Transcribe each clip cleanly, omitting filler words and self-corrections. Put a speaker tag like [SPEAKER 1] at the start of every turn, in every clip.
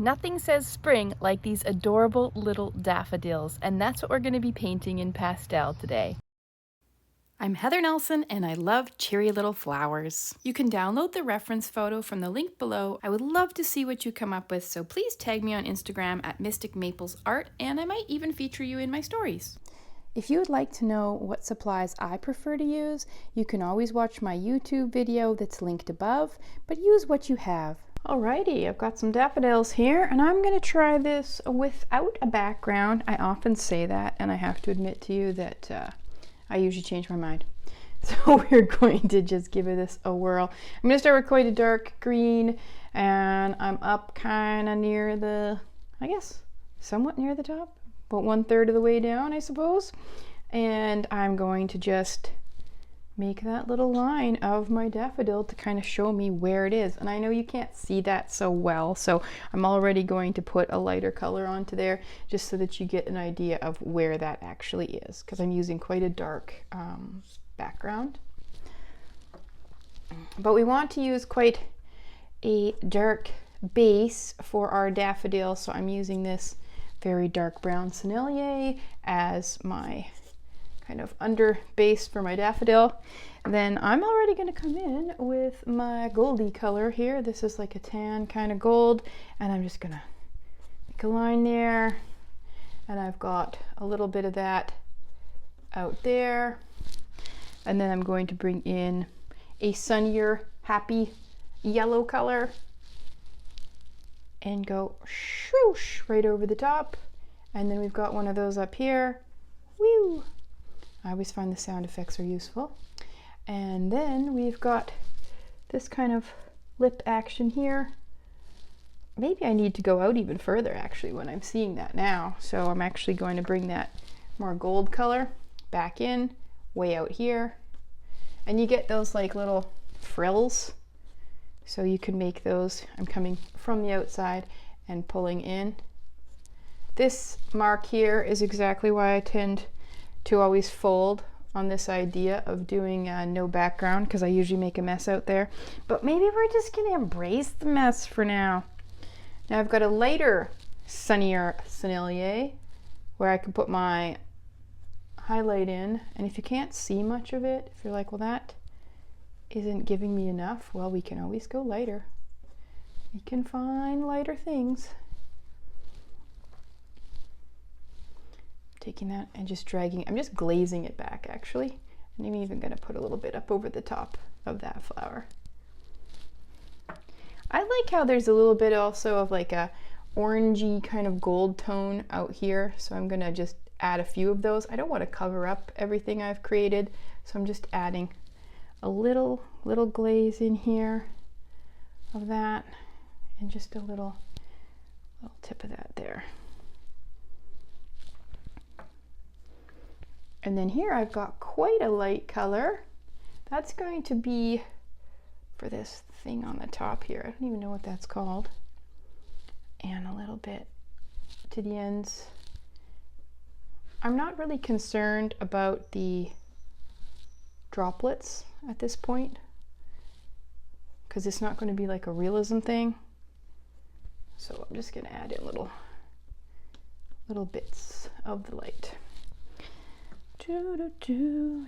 [SPEAKER 1] Nothing says spring like these adorable little daffodils, and that's what we're going to be painting in pastel today. I'm Heather Nelson and I love cheery little flowers. You can download the reference photo from the link below. I would love to see what you come up with, so please tag me on Instagram at Mystic Maples Art, and I might even feature you in my stories. If you would like to know what supplies I prefer to use, you can always watch my YouTube video that's linked above, but use what you have. Alrighty, I've got some daffodils here, and I'm going to try this without a background. I often say that, and I have to admit to you that I usually change my mind. So we're going to just give this a whirl. I'm going to start with quite a dark green, and I'm up kind of near the, I guess, somewhat near the top, but 1/3 of the way down, I suppose. And I'm going to just make that little line of my daffodil to kind of show me where it is. And I know you can't see that so well, so I'm already going to put a lighter color onto there just so that you get an idea of where that actually is, because I'm using quite a dark background. But we want to use quite a dark base for our daffodil, so I'm using this very dark brown Sennelier as my kind of under base for my daffodil. And then I'm already going to come in with my goldy color here. This is like a tan kind of gold, and I'm just going to make a line there, and I've got a little bit of that out there. And then I'm going to bring in a sunnier, happy yellow color and go swoosh right over the top. And then we've got one of those up here. Woo! I always find the sound effects are useful. And then we've got this kind of lip action here. Maybe I need to go out even further actually when I'm seeing that now. So I'm actually going to bring that more gold color back in, way out here. And you get those like little frills. So you can make those. I'm coming from the outside and pulling in. This mark here is exactly why I tend to always fold on this idea of doing no background, because I usually make a mess out there. But maybe we're just gonna embrace the mess for now. Now I've got a lighter, sunnier Sennelier where I can put my highlight in, and if you can't see much of it, if you're like, well, that isn't giving me enough, well, we can always go lighter. We can find lighter things. Taking that and just dragging, I'm just glazing it back actually. And I'm even going to put a little bit up over the top of that flower. I like how there's a little bit also of like a orangey kind of gold tone out here. So I'm going to just add a few of those. I don't want to cover up everything I've created, so I'm just adding a little glaze in here of that, and just a little tip of that there. And then here I've got quite a light color. That's going to be for this thing on the top here. I don't even know what that's called. And a little bit to the ends. I'm not really concerned about the droplets at this point, because it's not going to be like a realism thing. So I'm just going to add in little bits of the light.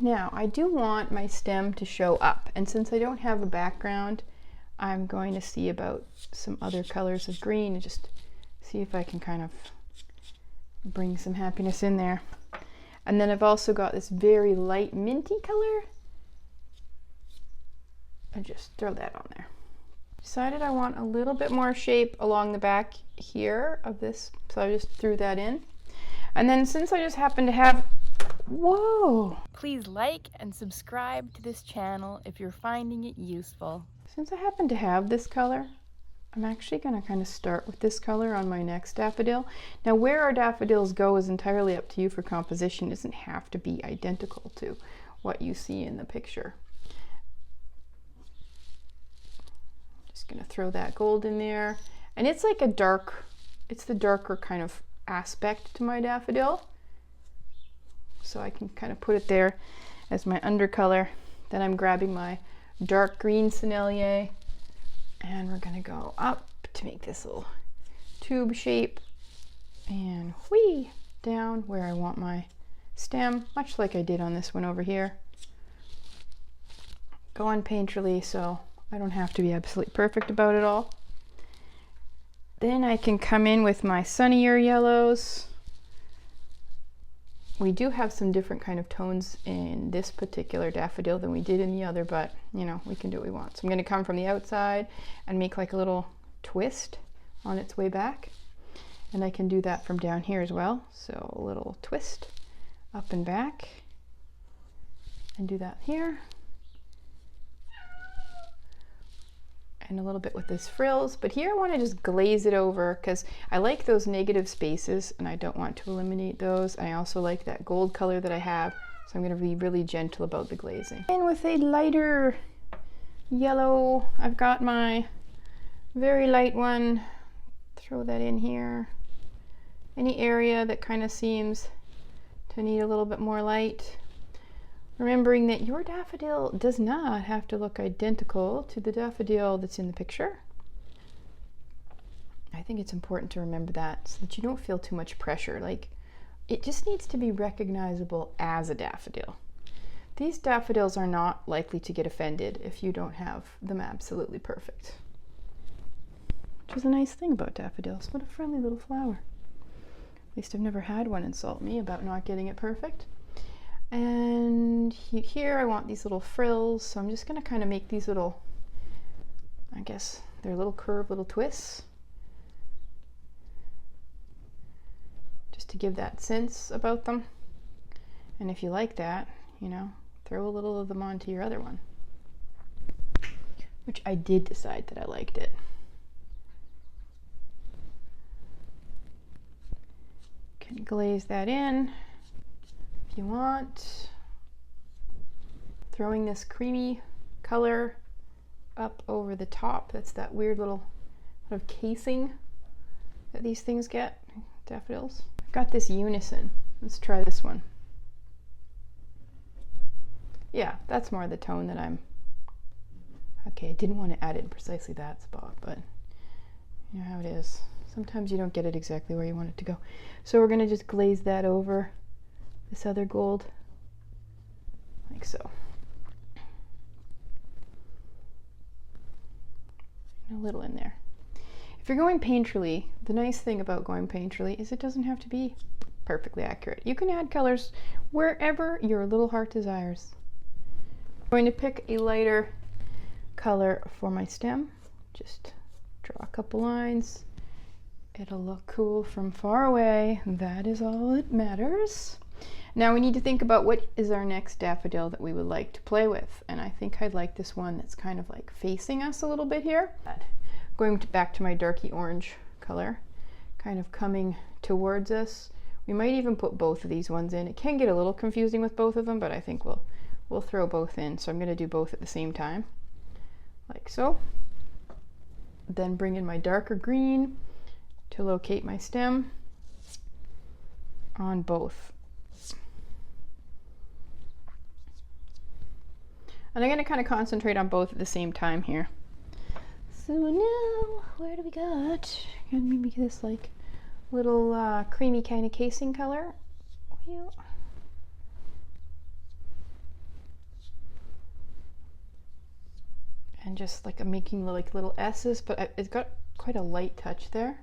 [SPEAKER 1] Now I do want my stem to show up, and since I don't have a background, I'm going to see about some other colors of green and just see if I can kind of bring some happiness in there. And then I've also got this very light minty color, and just throw that on there. Decided I want a little bit more shape along the back here of this, so I just threw that in. And then since I just happen to have, whoa! Please like and subscribe to this channel if you're finding it useful. Since I happen to have this color, I'm actually going to kind of start with this color on my next daffodil. Now where our daffodils go is entirely up to you for composition. It doesn't have to be identical to what you see in the picture. Just going to throw that gold in there. And it's like a dark, it's the darker kind of aspect to my daffodil. So I can kind of put it there as my undercolor. Then I'm grabbing my dark green Sennelier, and we're going to go up to make this little tube shape and whee down where I want my stem, much like I did on this one over here. Go on painterly so I don't have to be absolutely perfect about it all. Then I can come in with my sunnier yellows. We do have some different kind of tones in this particular daffodil than we did in the other, but you know, we can do what we want. So I'm going to come from the outside and make like a little twist on its way back. And I can do that from down here as well. So a little twist up and back, and do that here. And a little bit with this frills, but here I want to just glaze it over because I like those negative spaces and I don't want to eliminate those. I also like that gold color that I have, so I'm going to be really gentle about the glazing. And with a lighter yellow, I've got my very light one. Throw that in here. Any area that kind of seems to need a little bit more light. Remembering that your daffodil does not have to look identical to the daffodil that's in the picture. I think it's important to remember that so that you don't feel too much pressure. Like, it just needs to be recognizable as a daffodil. These daffodils are not likely to get offended if you don't have them absolutely perfect. Which is a nice thing about daffodils. What a friendly little flower. At least I've never had one insult me about not getting it perfect. And here I want these little frills, so I'm just going to kind of make these little, I guess they're little curved little twists, just to give that sense about them. And if you like that, you know, throw a little of them onto your other one, which I did decide that I liked it. Can glaze that in if you want. Throwing this creamy color up over the top. That's that weird little sort of casing that these things get, daffodils. I've got this unison. Let's try this one. Yeah, that's more the tone that I'm... Okay, I didn't want to add it in precisely that spot, but you know how it is. Sometimes you don't get it exactly where you want it to go. So we're going to just glaze that over this other gold, like so. And a little in there. If you're going painterly, the nice thing about going painterly is it doesn't have to be perfectly accurate. You can add colors wherever your little heart desires. I'm going to pick a lighter color for my stem. Just draw a couple lines. It'll look cool from far away. That is all that matters. Now we need to think about what is our next daffodil that we would like to play with. And I think I'd like this one that's kind of like facing us a little bit here. Going back to my darky orange color, kind of coming towards us. We might even put both of these ones in. It can get a little confusing with both of them, but I think we'll throw both in. So I'm going to do both at the same time, like so. Then bring in my darker green to locate my stem on both. And I'm going to kind of concentrate on both at the same time here. So now, where do we got? And maybe this like little creamy kind of casing color. And just like I'm making like little S's, but it's got quite a light touch there.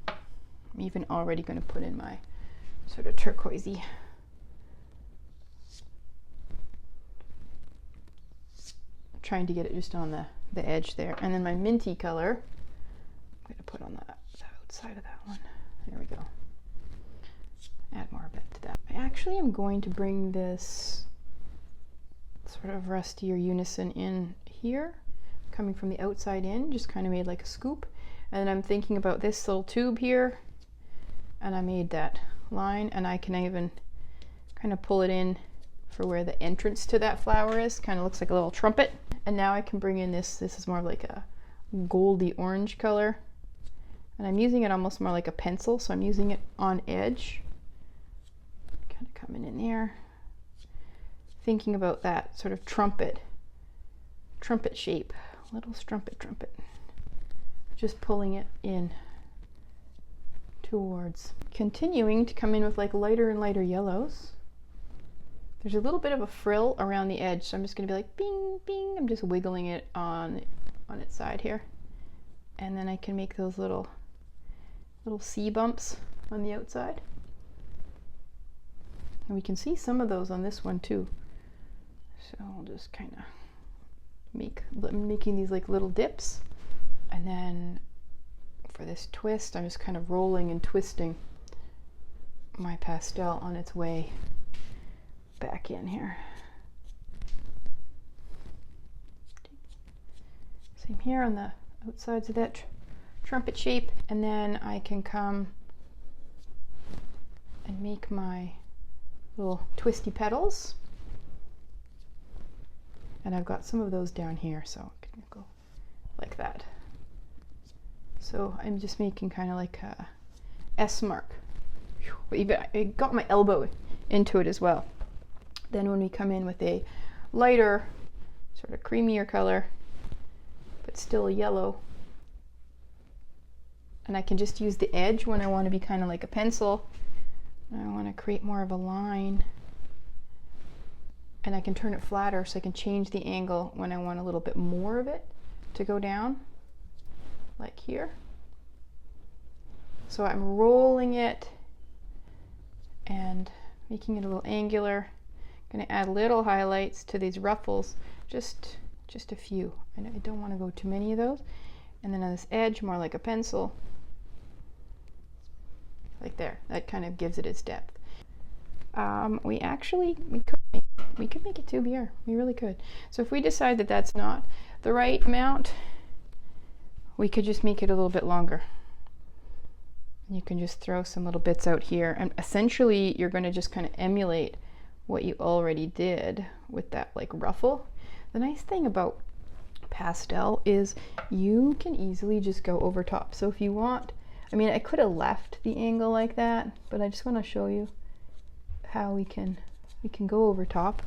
[SPEAKER 1] I'm even already going to put in my sort of turquoisey. Trying to get it just on the edge there. And then my minty color, I'm going to put on the outside of that one. There we go. Add more of it to that. I actually am going to bring this sort of rustier unison in here, coming from the outside in, just kind of made like a scoop. And then I'm thinking about this little tube here, and I made that line, and I can even kind of pull it in for where the entrance to that flower is. Kind of looks like a little trumpet. And now I can bring in this is more like a goldy orange color, and I'm using it almost more like a pencil, so I'm using it on edge, kind of coming in there, thinking about that sort of trumpet shape, little trumpet, just pulling it in towards. Continuing to come in with like lighter and lighter yellows. There's a little bit of a frill around the edge, so I'm just going to be like bing, bing. I'm just wiggling it on its side here. And then I can make those little C bumps on the outside. And we can see some of those on this one too. So I'll just kind of making these like little dips. And then for this twist, I'm just kind of rolling and twisting my pastel on its way back in here. Same here on the outsides of that trumpet shape, and then I can come and make my little twisty petals. And I've got some of those down here, so I can go like that. So I'm just making kind of like a S mark. I got my elbow into it as well. Then when we come in with a lighter, sort of creamier color, but still a yellow, and I can just use the edge when I want to be kind of like a pencil. I want to create more of a line, and I can turn it flatter so I can change the angle when I want a little bit more of it to go down, like here. So I'm rolling it and making it a little angular. I'm going to add little highlights to these ruffles, just a few. I don't want to go too many of those. And then on this edge, more like a pencil, like there. That kind of gives it its depth. We could make it tubier. We really could. So if we decide that that's not the right amount, we could just make it a little bit longer. You can just throw some little bits out here, and essentially you're going to just kind of emulate what you already did with that like ruffle. The nice thing about pastel is you can easily just go over top. So if you want, I mean, I could have left the angle like that, but I just want to show you how we can go over top.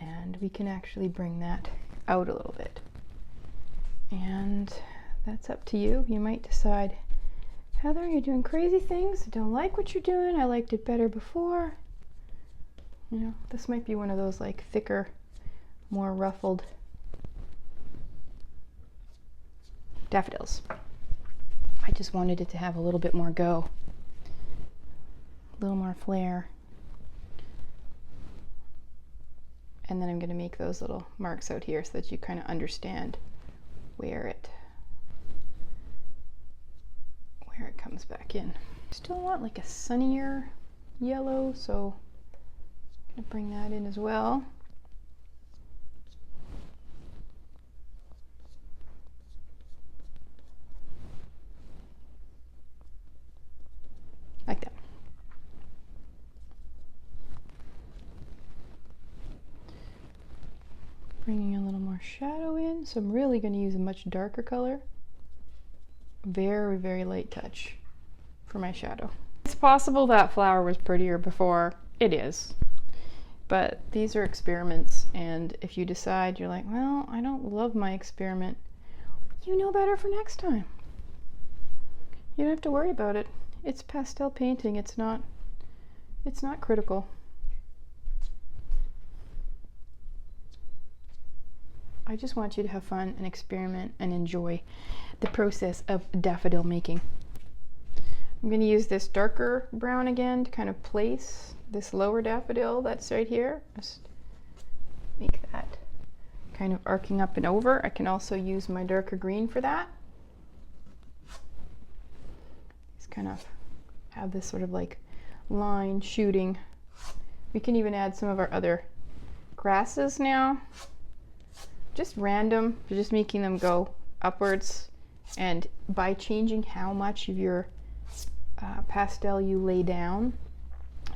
[SPEAKER 1] And we can actually bring that out a little bit. And that's up to you. You might decide, Heather, you're doing crazy things. I don't like what you're doing. I liked it better before. You know, this might be one of those like thicker, more ruffled daffodils. I just wanted it to have a little bit more go, a little more flair. And then I'm going to make those little marks out here so that you kind of understand where it comes back in. Still want like a sunnier yellow, so I'm going to bring that in as well. Like that. Bringing a little more shadow in, so I'm really going to use a much darker color. Very, very light touch for my shadow. It's possible that flower was prettier before. It is. But these are experiments, and if you decide you're like, well, I don't love my experiment, you know better for next time. You don't have to worry about it. It's pastel painting. It's not critical. I just want you to have fun and experiment and enjoy the process of daffodil making. I'm going to use this darker brown again to kind of place this lower daffodil that's right here. Just make that kind of arcing up and over. I can also use my darker green for that. Just kind of have this sort of like line shooting. We can even add some of our other grasses now. Just random, just making them go upwards, and by changing how much of your pastel you lay down,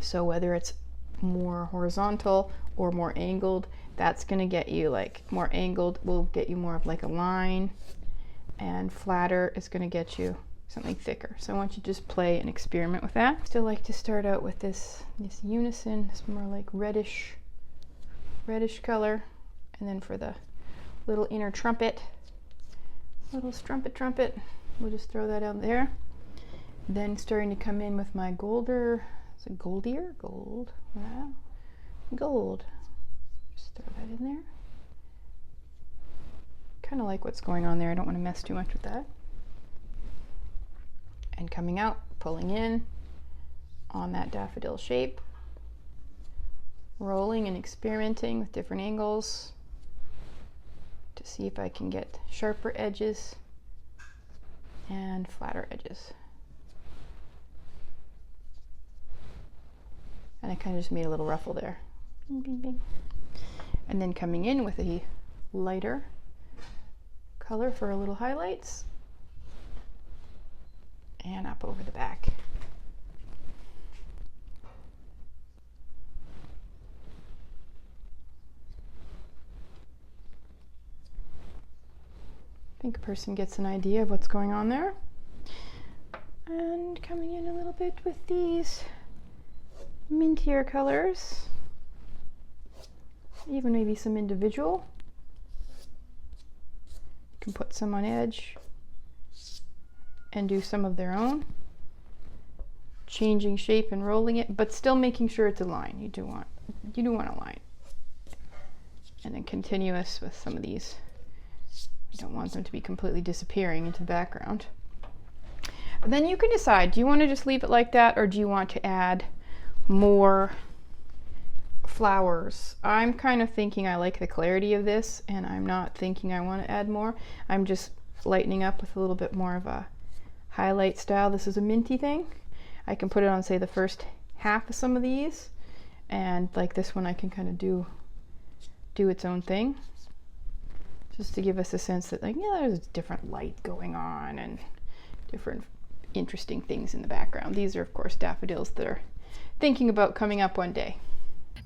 [SPEAKER 1] so whether it's more horizontal or more angled, that's going to get you like more angled will get you more of like a line, and flatter is going to get you something thicker. So I want you to just play and experiment with that. Still like to start out with this unison, this more like reddish reddish color. And then for the little inner trumpet, little trumpet, we'll just throw that out there. Then starting to come in with my golder, is it goldier? Gold, wow, gold. Just throw that in there. Kind of like what's going on there. I don't want to mess too much with that. And coming out, pulling in on that daffodil shape, rolling and experimenting with different angles to see if I can get sharper edges and flatter edges. And I kind of just made a little ruffle there. Bing, bing, bing. And then coming in with a lighter color for a little highlights. And up over the back. I think a person gets an idea of what's going on there. And coming in a little bit with these mintier colors, even maybe some individual. You can put some on edge and do some of their own, changing shape and rolling it, but still making sure it's a line. You do want a line, and then continuous with some of these. You don't want them to be completely disappearing into the background. But then you can decide, do you want to just leave it like that, or do you want to add more flowers? I'm kind of thinking I like the clarity of this, and I'm not thinking I want to add more. I'm just lightening up with a little bit more of a highlight style. This is a minty thing. I can put it on, say, the first half of some of these, and like this one I can kind of do its own thing, just to give us a sense that, like, yeah, there's different light going on and different interesting things in the background. These are, of course, daffodils that are thinking about coming up one day.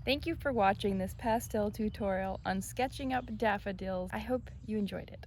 [SPEAKER 1] Thank you for watching this pastel tutorial on sketching up daffodils. I hope you enjoyed it.